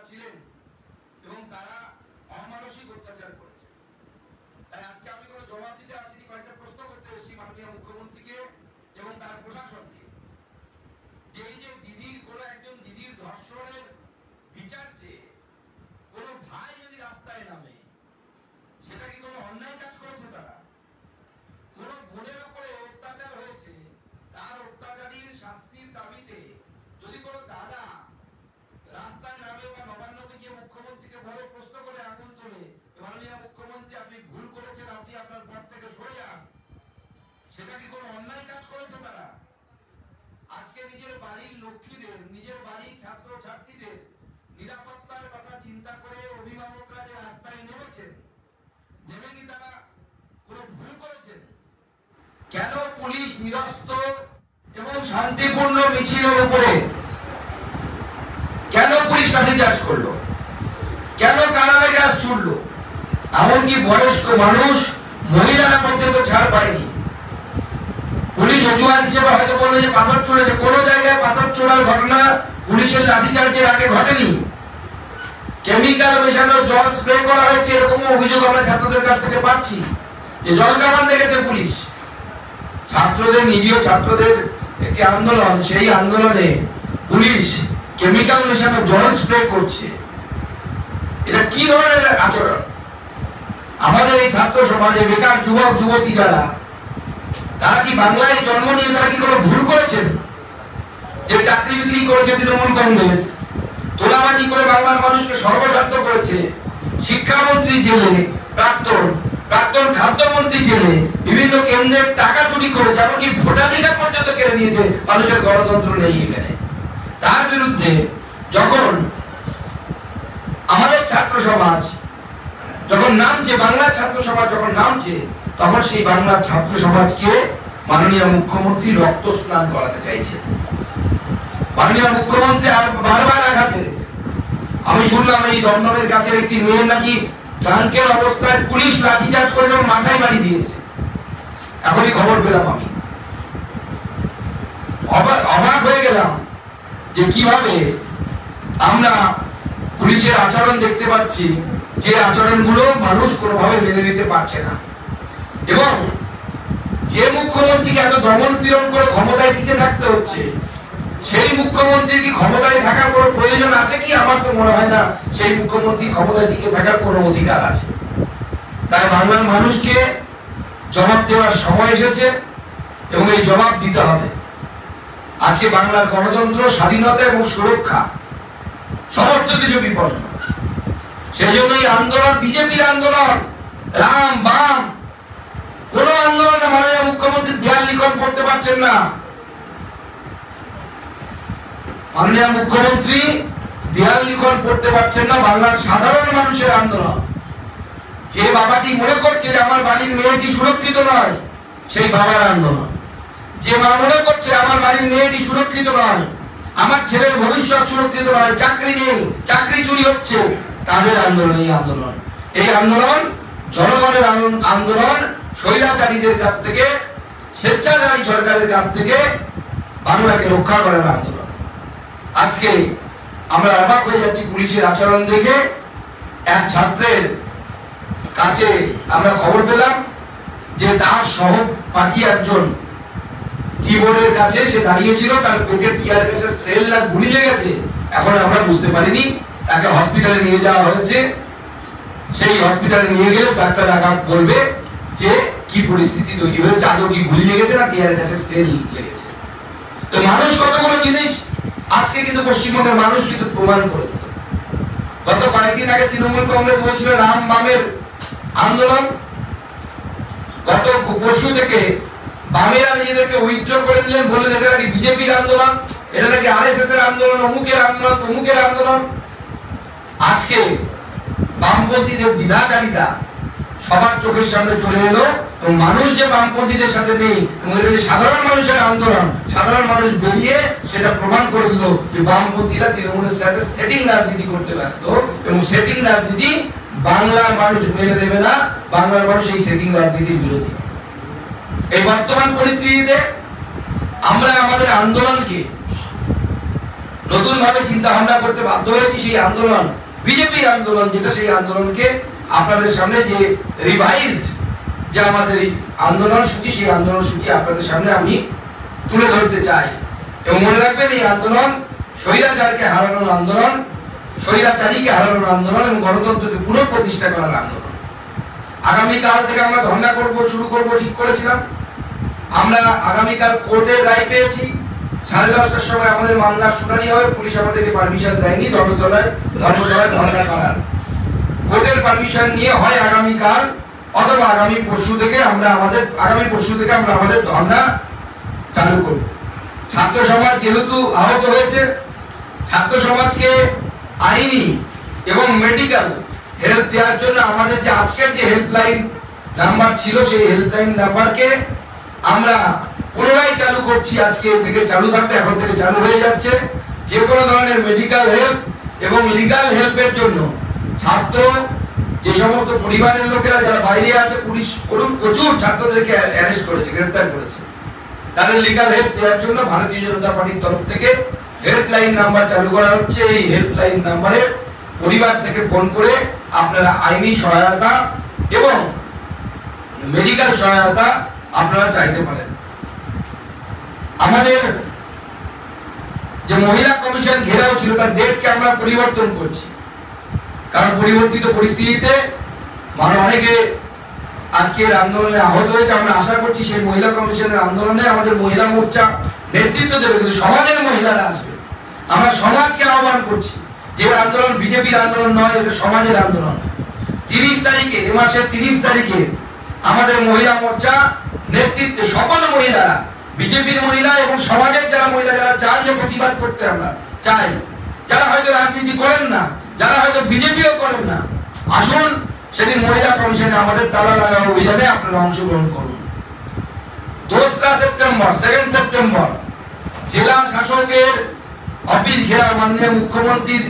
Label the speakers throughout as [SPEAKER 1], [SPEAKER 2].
[SPEAKER 1] ছিলেন এবং তারা অমানসিক অত্যাচার করেছে। তাই আজকে আমি কোনো জবাব দিতে আসিনি, কয়েকটা প্রশ্ন করতে এসেছি মাননীয় মুখ্যমন্ত্রীকে এবং তার প্রশাসনকে। যে এই যে দিদির কোনো একজন দিদির ধর্ষণের বিচার চেয়ে কোনো ভাই যদি রাস্তায় নামে, সেটা কি কোনো অন্যায় কাজ করেছে? তারা কোন বোনের উপরে অত্যাচার হয়েছে, তার অত্যাচারীর শাস্তির দাবিতে যদি কোনো দাদা রাস্তায় নামে বা নবান্নতে গিয়ে মুখ্যমন্ত্রীকে বলে, প্রশ্ন করে আঙুল তোলে, মাননীয় মুখ্যমন্ত্রী আপনি ভুল করেছেন, আপনি আপনার পদ থেকে সরে যান, সেটা কি কোনো অন্যায় কাজ করেছে তারা? আজকে নিজের বাড়ির লক্ষ্মীদের, নিজের বাড়ির ছাত্র ছাত্রীদের নিরাপত্তার কথা চিন্তা করে অভিভাবকরা যে রাস্তায় নেমেছেন, নেমে কি তারা কোনো ভুল করেছেন? কেন পুলিশ নিরস্ত এবং শান্তিপূর্ণ মিছিলের উপরে কেন পুলিশ লাঠিচার্জ করলো? কেন কানালে গ্যাস ছুড়লো? এমনকি বয়স্ক মানুষ, মহিলারা পর্যন্ত ছাড় পায়নি। পুলিশ অজুহাত হিসেবে হয়তো বললো যে পাথর ছুড়েছে। কোনো জায়গায় পাথর ছোড়ার ঘটনা পুলিশের লাঠিচার্জের আগে ঘটেনি। কেমিক্যাল মেশানো জল স্প্রে করা হয়েছে, এরকম অভিযোগ আমরা ছাত্রদের কাছ থেকে পাচ্ছি যে জল কামান দেখেছে পুলিশ। ছাত্রদের, নিরীহ ছাত্রদের একটি আন্দোলন, সেই আন্দোলনে পুলিশ কেমিক্যাল মেশানো জল স্প্রে করছে। এটা কি ধরনের আচরণ? আমাদের এই ছাত্র সমাজে বেকার যুবক যুবতী যারা, তারা কি বাংলায় জন্ম নিয়ে তারা কি কোনো ভুল করেছেন? যে চাকরি বিক্রি করেছে তৃণমূল কংগ্রেস, তোলাবাজি করে বাংলার মানুষকে সর্বস্বার্থ করেছে, শিক্ষামন্ত্রী জেলে, প্রাক্তন খাদ্যমন্ত্রী জেলে, বিভিন্ন কেন্দ্রের টাকা চুরি করেছে, এমনকি ভোটাধিকার পর্যন্ত কেড়ে নিয়েছে, মানুষের গণতন্ত্র নেই এখানে। তার বিরুদ্ধে যখন আমাদের ছাত্র সমাজ যখন নামছে, বাংলার ছাত্র সমাজ যখন নামছে, তখন সেই বাংলার ছাত্র সমাজকে মাননীয় মুখ্যমন্ত্রী রক্ত স্নান করাতে চাইছে। মাননীয় মুখ্যমন্ত্রী আর বারবার আঘাত এনেছে। আমি শুনলাম এই দমদমের কাছে একটি মেয়ের নাকি ট্রাঙ্কের অবস্থায় পুলিশ লাঠিচার্জ করে যখন মাথায় বাড়ি দিয়েছে। এখনই খবর পেলাম, আমি অবাক হয়ে গেলাম যে কিভাবে আমরা পুলিশের আচরণ দেখতে পাচ্ছি, যে আচরণগুলো মানুষ কোনোভাবে মেনে নিতে পারছে না। এবং যে মুখ্যমন্ত্রীকে এত দমন পীড়ন করে ক্ষমতায় টিকে থাকতে হচ্ছে, সেই মুখ্যমন্ত্রীর কি ক্ষমতায় থাকার কোনো প্রয়োজন আছে কি? আমার তো মনে হয় না সেই মুখ্যমন্ত্রী ক্ষমতায় টিকে থাকার কোনো অধিকার আছে। তাই বাংলার মানুষকে জবাব দেওয়ার সময় এসেছে এবং এই জবাব দিতে হবে। আজকে বাংলার গণতন্ত্র, স্বাধীনতা এবং সুরক্ষা সমস্ত কিছু বিপন্ন। সেই জন্য এই আন্দোলন বিজেপির আন্দোলন, রাম বাম কোন আন্দোলনে মাননীয় মুখ্যমন্ত্রী দেয়াল লিখন করতে পারছেন না। মাননীয় মুখ্যমন্ত্রী দেয়াল লিখন করতে পারছেন না। বাংলার সাধারণ মানুষের আন্দোলন। যে বাবাটি মনে করছে যে আমার বাড়ির মেয়েটি সুরক্ষিত নয়, সেই বাবার আন্দোলন। যে মা মনে করছে আমার বাড়ির মেয়েটি সুরক্ষিত নয়, আমার ছেলের ভবিষ্যৎ সুরক্ষিত নয়, চাকরি নেই, চাকরি চুরি হচ্ছে, তাদের আন্দোলন এই আন্দোলন। এই আন্দোলন জনগণের আন্দোলন। স্বৈরাচারীদের কাছ থেকে, স্বেচ্ছাচারী সরকারের কাছ থেকে বাংলাকে রক্ষা করার আন্দোলন। আজকে আমরা অবাক হয়ে যাচ্ছি পুলিশের আচরণ দেখে। এক ছাত্রের কাছে আমরা খবর পেলাম যে তার সহপাঠী একজন টিবোর্ডের কাছে সে দাঁড়িয়েছিল, তার পেটে টিয়ার গ্যাসের সেল না গুলি লেগেছে, এখন আমরা বুঝতে পারিনি। তাকে হসপিটালে নিয়ে যাওয়া হয়েছে। সেই হসপিটালে নিয়ে গেলে ডাক্তার আঘাত বলবে যে কি পরিস্থিতি তৈরি হয়েছে, আদৌ কি গুলি লেগেছে না টিয়ার গ্যাসের সেল লেগেছে। তো মানুষ কতগুলো জিনিস আজকে কিন্তু পশ্চিমবঙ্গের মানুষ কিন্তু প্রমাণ করে দিল। গত কয়েকদিন আগে তৃণমূল কংগ্রেস বলছিল রাম বামের আন্দোলন, গত পরশু থেকে বামেরা নিজেদেরকে উইথড্র করে দিলেন, বললেন এটা নাকি বিজেপির আন্দোলন, এটা নাকি আরএসএস এর আন্দোলন, অমুকের আন্দোলন, তমুকের আন্দোলন। আজকে বামপন্থীদের দ্বিধাচারিতা সবার চোখের সামনে চলে এলো এবং মানুষ যে বামপন্থীদের সাথে নেই এবং এটা যে সাধারণ মানুষের আন্দোলন, সাধারণ মানুষ বেরিয়ে সেটা প্রমাণ করে দিল যে বামপন্থীরা তৃণমূলের সাথে সেটিং রাজনীতি করতে ব্যস্ত এবং সেটিং রাজনীতি বাংলার মানুষ মেনে দেবে না। বাংলার মানুষ এই সেটিং রাজনীতির বিরোধী। এই বর্তমান পরিস্থিতিতে আমরা আমাদের আন্দোলনকে নতুন ভাবে চিন্তা ভাবনা করতে বাধ্য হয়েছি। সেই আন্দোলন বিজেপির আন্দোলন যেটা, সেই আন্দোলনকে আপনাদের সামনে যে রিভাইজড যে আমাদের এই আন্দোলন সূচি, সেই আন্দোলন সূচি আপনাদের সামনে আমি তুলে ধরতে চাই। এবং মনে রাখবেন এই আন্দোলন স্বৈরাচারকে হারানোর আন্দোলন, স্বৈরাচারীকে হারানোর আন্দোলন এবং গণতন্ত্রকে পুনঃপ্রতিষ্ঠা করার আন্দোলন। আগামীকাল থেকে আমরা ধর্ণা শুরু করব ঠিক করেছিলাম। আমরা আগামীকাল কোর্টের রায় পেয়েছি, 10:30টার সময় আমাদের মামলার শুনানি হবে। পুলিশ আমাদেরকে পারমিশন দেয়নি ধর্মতলায় ধর্ণা করার। কোর্টের পারমিশন নিয়ে হয় আগামীকাল অথবা আগামী পরশু থেকে আমরা আমাদের ধর্ণা চালু করব। ছাত্র সমাজ যেহেতু আহত হয়েছে, ছাত্র সমাজকে আইনি এবং মেডিকেল হেল্প দেওয়ার জন্য আমাদের যে আজকের যে হেল্পলাইন নাম্বার ছিল, সেই হেল্পলাইন নাম্বারকে আমরা পুনরায় চালু করছি। আজকে থেকে চালু থাকবে, এখন থেকে চালু হয়ে যাচ্ছে। যে কোনো ধরনের মেডিকেল হেল্প এবং লিগ্যাল হেল্পের জন্য ছাত্র, যে সমস্ত পরিবারের লোকেরা যারা বাইরে আছে, পুলিশ প্রচুর ছাত্রদেরকে অ্যারেস্ট করেছে, গ্রেফতার করেছে, তাদের লিগ্যাল হেল্প দেওয়ার জন্য ভারতীয় জনতা পার্টির তরফ থেকে হেল্পলাইন নাম্বার চালু করা হচ্ছে। এই হেল্পলাইন নাম্বারে পরিবার থেকে ফোন করে আপনারা আইনি সহায়তা এবং মেডিকেল সহায়তা আপনারা চাইতে পারেন। আমাদের যে মহিলা কমিশন ঘেরাও ছিল, তার ডেটকে আমরা পরিবর্তন করছি, কারণ পরিবর্তিত পরিস্থিতিতে অনেকে আজকের আন্দোলনে আহত হয়েছে। আমরা আশা করছি সেই মহিলা কমিশনের আন্দোলনে আমাদের মহিলা মোর্চা নেতৃত্ব দেবে, কিন্তু সমাজের মহিলারা আসবে। আমরা সমাজকে আহ্বান করছি যে আন্দোলন বিজেপির আন্দোলন নয়, এটা সমাজের আন্দোলন। 30 তারিখে, এ মাসের 30 তারিখে আমাদের মহিলা মোর্চা নেতৃত্বে সকল মহিলারা, বিজেপির মহিলা এবং সমাজের যারা মহিলা, যারা চান যে প্রতিবাদ করতে আমরা চাই, যারা হয়তো রাজনীতি করেন না, যারা হয়তো বিজেপিও করেন না, আসুন সেদিন মহিলা কমিশনে আমাদের তালা লাগা অভিযানে আপনারা অংশগ্রহণ করুন। 2রা সেপ্টেম্বর, 2 সেপ্টেম্বর জেলা শাসকের অফিস ঘেরা মাননীয় মুখ্যমন্ত্রীর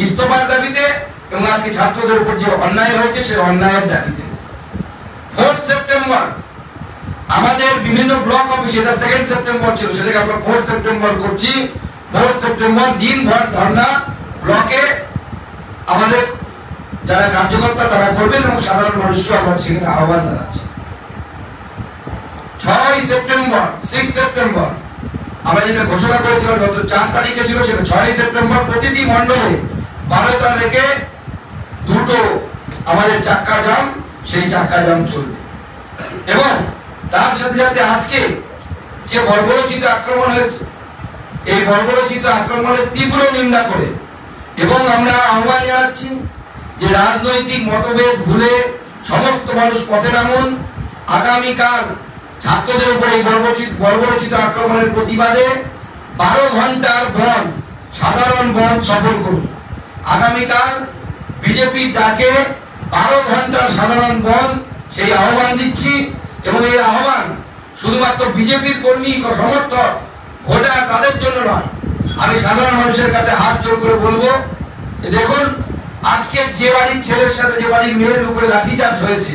[SPEAKER 1] ইস্তফার দাবিতে এবং আজকে ছাত্রদের উপর যে অন্যায় হয়েছে সেই অন্যায়ের দাবিতে। 4 সেপ্টেম্বর আমাদের বিভিন্ন ব্লক অফিস, এটা 2 সেপ্টেম্বর ছিল, সেটাকে আমরা 4 সেপ্টেম্বর করছি। 4 সেপ্টেম্বর দিনভর ধর্ণা ব্লকে আমাদের যারা কার্যকর্তা তারা করবেন এবং সাধারণ মানুষকে আমরা সেখানে আহ্বান জানাচ্ছি। 6 সেপ্টেম্বর, 6 সেপ্টেম্বর আমরা যেটা ঘোষণা করেছিলাম গত 4 তারিখে ছিল, সেটা 6 সেপ্টেম্বর প্রতিটি মণ্ডলে 12টা থেকে 2টো আমাদের চাক্কা জাম, সেই চাক্কা জাম চলবে। এবং তার সাথে সাথে আজকে যে বর্বরোচিত আক্রমণ হয়েছে, এই বর্বরোচিত আক্রমণের তীব্র নিন্দা করে এবং আমরা আহ্বান জানাচ্ছি যে রাজনৈতিক মতভেদ ভুলে সমস্ত মানুষ পথে নামুন। আগামীকাল ছাত্রদের উপর এই বর্বরোচিত আক্রমণের প্রতিবাদে 12 ঘন্টার বন্ধ, সাধারণ বন্ধ সফল করুন। আগামীকাল বিজেপির ডাকে 12 ঘন্টার সাধারণ বন্ধ, সেই আহ্বান দিচ্ছি। এবং এই আহ্বান শুধুমাত্র বিজেপির কর্মী সমর্থক ভোটার তাদের জন্য নয়, আমি সাধারণ মানুষের কাছে হাত জোর করে বলবো, দেখুন আজকে যে বাড়ির ছেলের সাথে যে বাড়ির মেয়ের উপরে লাঠিচার্জ হয়েছে,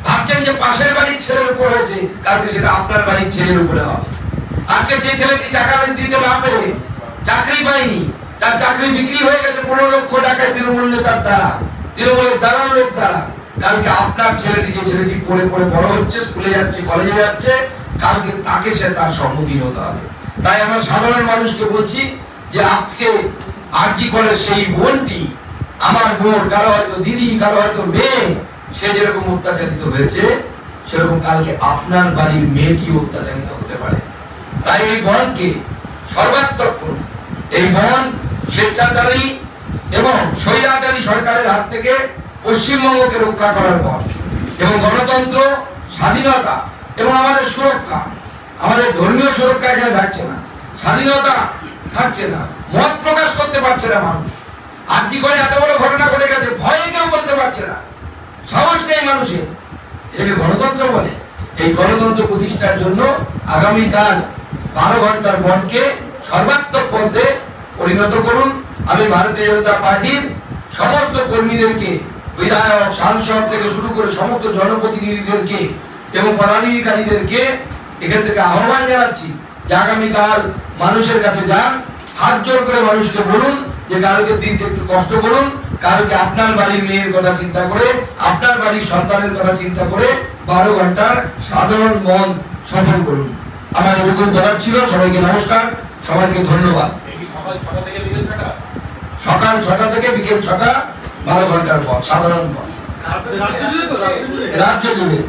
[SPEAKER 1] ভাবছেন যে পাশের বাড়ির ছেলের উপর হয়েছে, কালকে সেটা আপনার বাড়ির ছেলের উপরে হবে। আজকে যে ছেলেটি টাকা দিতে না পেরে চাকরি পায়নি, তার চাকরি বিক্রি হয়ে গেছে 15 লক্ষ টাকায় তৃণমূল নেতার দ্বারা, তৃণমূলের দালালের দ্বারা, কালকে আপনার ছেলেটি, যে ছেলেটি পড়ে পড়ে বড় হচ্ছে, স্কুলে যাচ্ছে, কলেজে যাচ্ছে, কালকে তাকে সে তার সম্মুখীন হতে হবে। তাই আমরা সাধারণ মানুষকে বলছি যে আজকে আরজি কলেজ সেই বোনটি, আমার বোন, কারো হয়তো দিদি, কারো হয়তো মেয়ে, সে যেরকম অত্যাচারিত হয়েছে, সেরকম কালকে আপনার বাড়ির মেয়েটি অত্যাচারিত হতে পারে। তাই এই বনকে সর্বাত্মক করুন। এই বন স্বেচ্ছাচারী এবং স্বৈরাচারী সরকারের হাত থেকে পশ্চিমবঙ্গকে রক্ষা করার পর এবং গণতন্ত্র, স্বাধীনতা এবং আমাদের সুরক্ষা, আমাদের ধর্মীয় সুরক্ষা এখানে থাকছে না, স্বাধীনতা থাকছে না, মত প্রকাশ করতে পারছে না মানুষ। আজকে করে এত বড় ঘটনা ঘটে গেছে, ভয়ে কেউ বলতে পারছে না, সাহস নেই মানুষের। এটাকে গণতন্ত্র বলে। এই গণতন্ত্র প্রতিষ্ঠার জন্য আগামীকাল 12 ঘন্টার বনকে সর্বাত্মক পথে পরিণত করুন। আমি ভারতীয় জনতা পার্টির সমস্ত কর্মীদেরকে, বিধায়ক, সাংসদ থেকে শুরু করে সমস্ত জনপ্রতিনিধিদেরকে এবং পদাধিকারীদেরকে এখান থেকে আহ্বান জানাচ্ছি যে আগামীকাল মানুষের কাছে যান হাত জোর করে মানুষকে বলুন যে কালকে দিনটা একটু কষ্ট করুন, কালকে আপনার বাড়ির মেয়ের কথা চিন্তা করে, আপনার বাড়ির সন্তানের কথা চিন্তা করে 12 ঘন্টার সাধারণ মন সফল করুন। আমার এরকম বলার ছিল। সবাইকে নমস্কার, সবাইকে ধন্যবাদ। সকাল 6টা থেকে বিকেল 6টা, 12 ঘন্টার পথ, সাধারণ পথ, রাজ্য জুড়ে।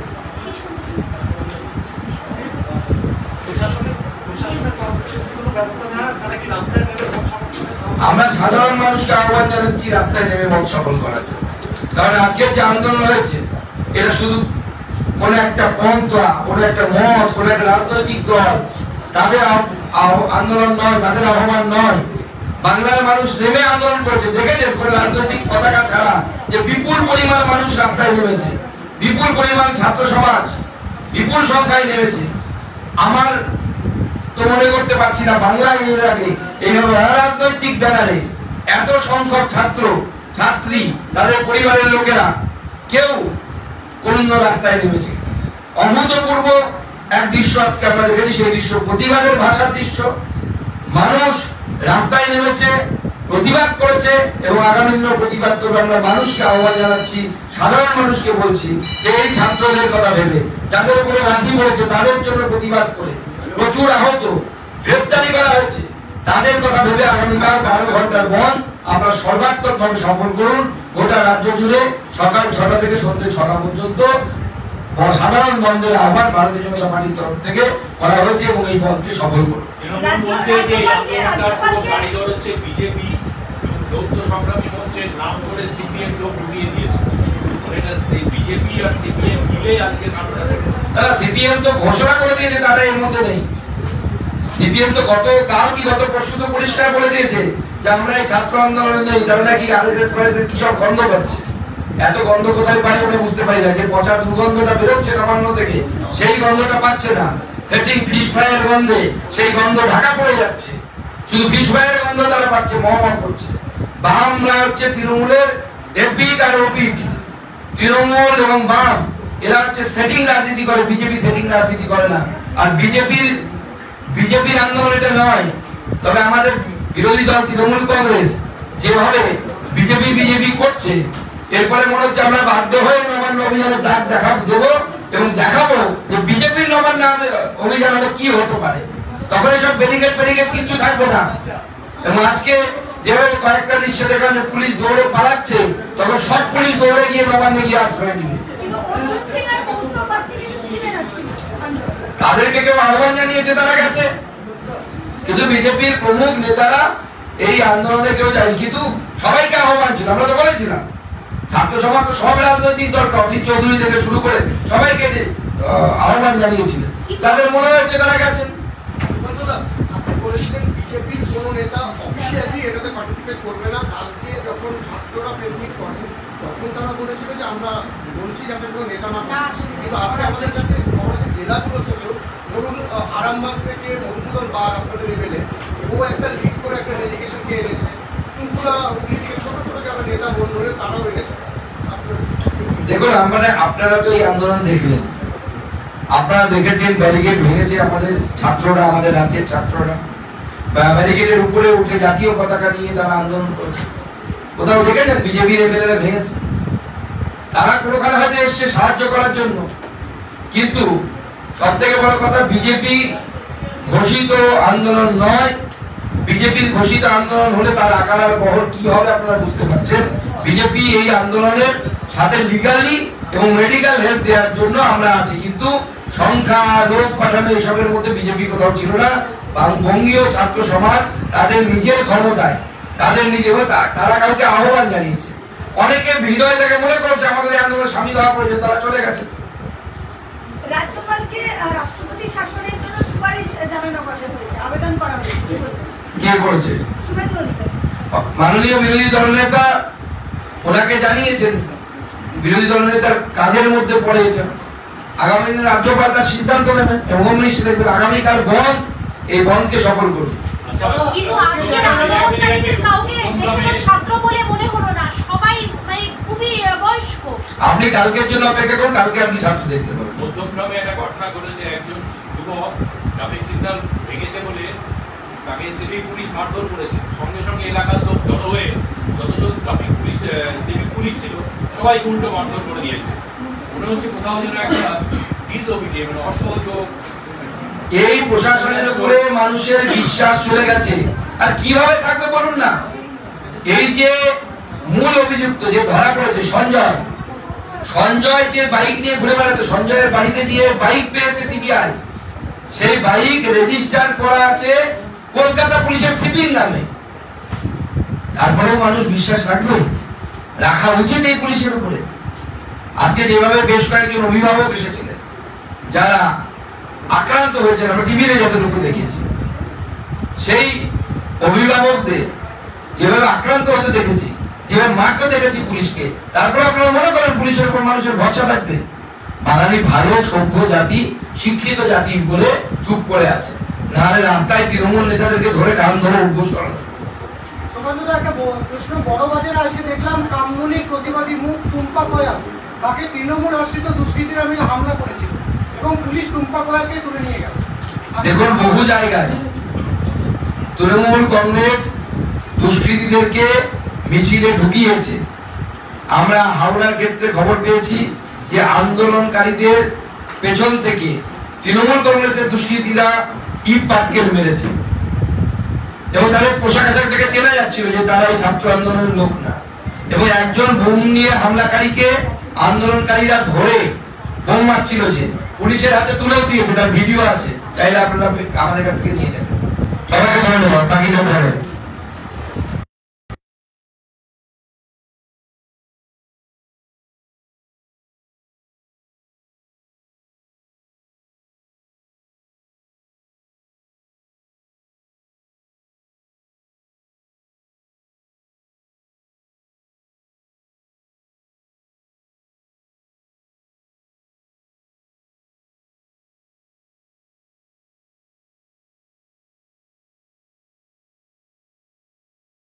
[SPEAKER 1] আমরা সাধারণ মানুষকে আহ্বান জানাচ্ছি রাস্তায় নেমে মত সফল করার জন্য। কারণ আজকের যে আন্দোলন হয়েছে এটা শুধু কোন একটা পন্থা, কোন একটা মত, কোন একটা রাজনৈতিক দল তাদের আন্দোলন নয়, তাদের আহ্বান নয়। বাংলার মানুষ নেমে আন্দোলন করেছে। দেখেছেন কোন রাজনৈতিক পতাকা ছাড়া যে বিপুল পরিমাণ মানুষ রাস্তায় নেমেছে, বিপুল পরিমাণ ছাত্র সমাজ বিপুল সংখ্যায় নেমেছে। আমার তো মনে করতে পারছি না বাংলায় এর আগে এইভাবে রাজনৈতিক ব্যানারে এত সংখ্যক ছাত্র ছাত্রী তাদের পরিবারের লোকেরা কেউ কোন রাস্তায় নেমেছে। অভূতপূর্ব এক দৃশ্য আজকে আমরা দেখেছি। সেই দৃশ্য প্রতিবাদের ভাষার দৃশ্য। মানুষ রাস্তায় নেমেছে, প্রতিবাদ করেছে এবং আগামী দিনেও প্রতিবাদ করবে। আমরা মানুষকে আহ্বান জানাচ্ছি, সাধারণ মানুষকে বলছি যে এই ছাত্রদের কথা ভেবে, যাদের উপরে লাঠি পড়েছে তাদের জন্য প্রতিবাদ করে প্রচুর আহত, গ্রেফতারি করা হয়েছে, তাদের কথা ভেবে আগামীকাল 12 ঘন্টার বন্ধ আপনারা সর্বাত্মকভাবে সফল করুন। গোটা রাজ্য জুড়ে সকাল 6টা থেকে সন্ধ্যে 6টা পর্যন্ত সাধারণ বন্ধের আহ্বান ভারতীয় জনতা পার্টির তরফ থেকে করা হয়েছে এবং এই বন্ধকে সফল করুন। সিপিএম তো ঘোষণা করে দিয়েছে তারা এর মধ্যে নেই। সিপিএম তো গত পরশু তো পরিষ্কার করে দিয়েছে যে আমরা এই ছাত্র আন্দোলনে নেই। তারা নাকি আরএসএস কি সব গন্ধ পাচ্ছে। এত গন্ধ কোথায় পাই আমরা বুঝতে পারি না। যে পচা দুর্গন্ধটা বেরোচ্ছে নবান্ন থেকে সেই গন্ধটা পাচ্ছে না। সেটিং ফিশ ফ্রাইয়ের গন্ধে সেই গন্ধ ঢাকা পড়ে যাচ্ছে। শুধু ফিশ ফ্রাইয়ের গন্ধ তারা পাচ্ছে, মহা করছে। বামরা হচ্ছে তৃণমূলের এপিক আর ওপিক। তৃণমূল এবং বাম এরা হচ্ছে সেটিং রাজনীতি করে, বিজেপি সেটিং রাজনীতি করে না। আর বিজেপির আন্দোলন এটা নয়। তবে আমাদের বিরোধী দল তৃণমূল কংগ্রেস যেভাবে বিজেপি করছে, এরপরে মনে হচ্ছে আমরা বাধ্য হয়ে নবান্ন অভিযানের দাগ দেবো এবং দেখাবো যে বিজেপির নবান্ন অভিযান হলে কি হতে পারে। তখন এসব ব্যারিকেড কিচ্ছু থাকবে না। এবং আজকে যেভাবে কয়েকটা দৃশ্য দেখলাম পুলিশ দৌড়ে পালাচ্ছে, তখন সব পুলিশ দৌড়ে গিয়ে নবান্নে গিয়ে আশ্রয় নিবে। তাদেরকে কেউ আহ্বান জানিয়েছে, তারা গেছে। কিন্তু বিজেপির প্রমুখ নেতারা এই আন্দোলনে কেউ যায়, কিন্তু সবাইকে আহ্বান ছিল। আমরা তো বলেছিলাম ছাত্র সমাজ সব রাজনৈতিক দল অজিত চৌধুরী থেকে শুরু করে সবাইকে আহ্বান জানিয়েছিলেন। তাদের মনে হয়েছে তারা গেছেন।
[SPEAKER 2] বিজেপির কোনো নেতা অফিসিয়ালি এটাতে পার্টিসিপেট করবে না। কালকে যখন ছাত্ররা প্রেস মিট করে তখন তারা বলেছিল যে আমরা বলছি যাতে কোনো নেতা না থাকে। কিন্তু আজকে আমাদের কাছে আমরা যে জেলাগুলো ছিল, ধরুন আরামবাগ থেকে মধুসূদন বাগ আপনাদের লেভেলে, ও একটা লিড করে একটা ডেলিগেশনকে এনেছে। চুঁচুড়া হুগলি থেকে ছোট ছোট যারা নেতা মন ধরে তারাও এনেছে।
[SPEAKER 1] দেখুন আপনারা তো এই আন্দোলন দেখলেন, আপনারা দেখেছেন ব্যারিকেড ভেঙেছে আমাদের ছাত্ররা, আমাদের রাজ্যের ছাত্ররা ব্যারিকেডের উপরে উঠে জাতীয় পতাকা নিয়ে তারা আন্দোলন করছে। কোথাও দেখেছেন বিজেপির এমএলএরা ভেঙেছে? তারা কোনোখানে হয়তো এসছে সাহায্য করার জন্য। কিন্তু সব থেকে বড় কথা, বিজেপি ঘোষিত আন্দোলন নয়। বিজেপির ঘোষিত আন্দোলন হলে তার আকার আর বহর কি হবে আপনারা বুঝতে পারছেন। বিজেপি এই আন্দোলনের সাথে লিগালি এবং মেডিকেল হেল্প দেওয়ার জন্য আমরা আছি, কিন্তু সংখ্যা লোক পাঠানো এসবের মধ্যে বিজেপি কোথাও ছিল না। বঙ্গীয় ছাত্র সমাজ তাদের নিজের ক্ষমতায়, তাদের নিজের তারা কাউকে আহ্বান জানিয়েছে। অনেকে হৃদয় থেকে মনে করেছে আমাদের আন্দোলনে সামিল হওয়া প্রয়োজন, তারা চলে গেছে।
[SPEAKER 3] রাজ্যপালকে রাষ্ট্রপতি শাসনের জন্য সুপারিশ জানানো হয়েছে, আবেদন করা হয়েছে।
[SPEAKER 1] কে করেছে? মাননীয় বিরোধী দলনেতা ওনাকে জানিয়েছেন। বিরোধী দলনেতার কাজের মধ্যে পড়ে এটা। আগামী দিনে রাজ্যপাল তার সিদ্ধান্ত নেবেন এবং আগামীকাল বন্ধ, এই বন্ধকে সফল করবে।
[SPEAKER 3] কিন্তু আজকে আন্দোলনকারীদের কাউকে দেখে ছাত্র বলে মনে হলো না, সবাই মানে খুবই বয়স্ক।
[SPEAKER 1] আপনি কালকের জন্য অপেক্ষা করুন, কালকে আপনি ছাত্র দেখতে পাবেন।
[SPEAKER 4] মধ্যক্রমে একটা ঘটনা ঘটেছে, একজন যুবক ট্রাফিক সিগন্যাল ভেঙেছে বলে তাকে সিভিক পুলিশ মারধর করেছে, সঙ্গে সঙ্গে এলাকার লোক জড়ো হয়ে যতজন ট্রাফিক পুলিশ সিভিক পুলিশ ছিল সবাইকে উল্টো মারধর করে দিয়েছে। মনে হচ্ছে কোথাও যেন একটা ডিসওবিডিয়েন্স মানে অসহযোগ।
[SPEAKER 1] এই প্রশাসনের উপরে মানুষের বিশ্বাস চলে গেছে, আর কিভাবে থাকবে বলুন না। এই যে মূল অভিযুক্ত যে ধরা পড়েছে সঞ্জয় যে বাইক নিয়ে ঘুরে বেড়াতো, সঞ্জয়ের বাড়িতে গিয়ে বাইক পেয়েছে সিবিআই, সেই বাইক রেজিস্টার করা আছে কলকাতা পুলিশের সিপির নামে। তারপরেও মানুষ বিশ্বাস রাখবে? রাখা উচিত এই পুলিশের উপরে। আজকে যেভাবে বেশ কয়েকজন অভিভাবক এসেছিলেন যারা আক্রান্ত হয়েছেন, আমরা টিভিতে যতটুকু দেখেছি, সেই অভিভাবকদের যেভাবে আক্রান্ত হতে দেখেছি, যেভাবে মারতে দেখেছি পুলিশকে, তারপরে আপনারা মনে করেন পুলিশের উপর মানুষের ভরসা থাকবে? বাঙালি ভালো সভ্য জাতি, শিক্ষিত জাতি বলে চুপ করে আছে, নাহলে রাস্তায় তৃণমূল নেতাদেরকে ধরে কান ধরে উদ্ঘোষ করা।
[SPEAKER 5] একটা প্রশ্ন, বড়বাজারে আজকে দেখলাম কামদুনির প্রতিবাদী মুখ টুম্পা কয়াল, তাকে তৃণমূল আশ্রিত দুষ্কৃতীরা মিলে হামলা করেছিল এবং পুলিশ টুম্পা কয়ালকে তুলে নিয়ে গেল।
[SPEAKER 1] দেখুন, বহু জায়গায় তৃণমূল কংগ্রেস দুষ্কৃতীদেরকে মিছিলে ঢুকিয়েছে। আমরা হাওড়ার ক্ষেত্রে খবর পেয়েছি যে আন্দোলনকারীদের পেছন থেকে তৃণমূল কংগ্রেসের দুষ্কৃতীরা ইট পাটকেল মেরেছে এবং তাদের পোশাক আশাক থেকে চেনা যাচ্ছিল যে তারা এই ছাত্র আন্দোলনের লোক না। এবং একজন বোম নিয়ে হামলাকারীকে আন্দোলনকারীরা ধরে বোম মারছিল, যে পুলিশের হাতে তুলেও দিয়েছে, তার ভিডিও আছে, চাইলে আপনারা আমাদের কাছ থেকে নিয়ে নেবেন। সবাইকে ধন্যবাদ। বাকিটা ধরেন।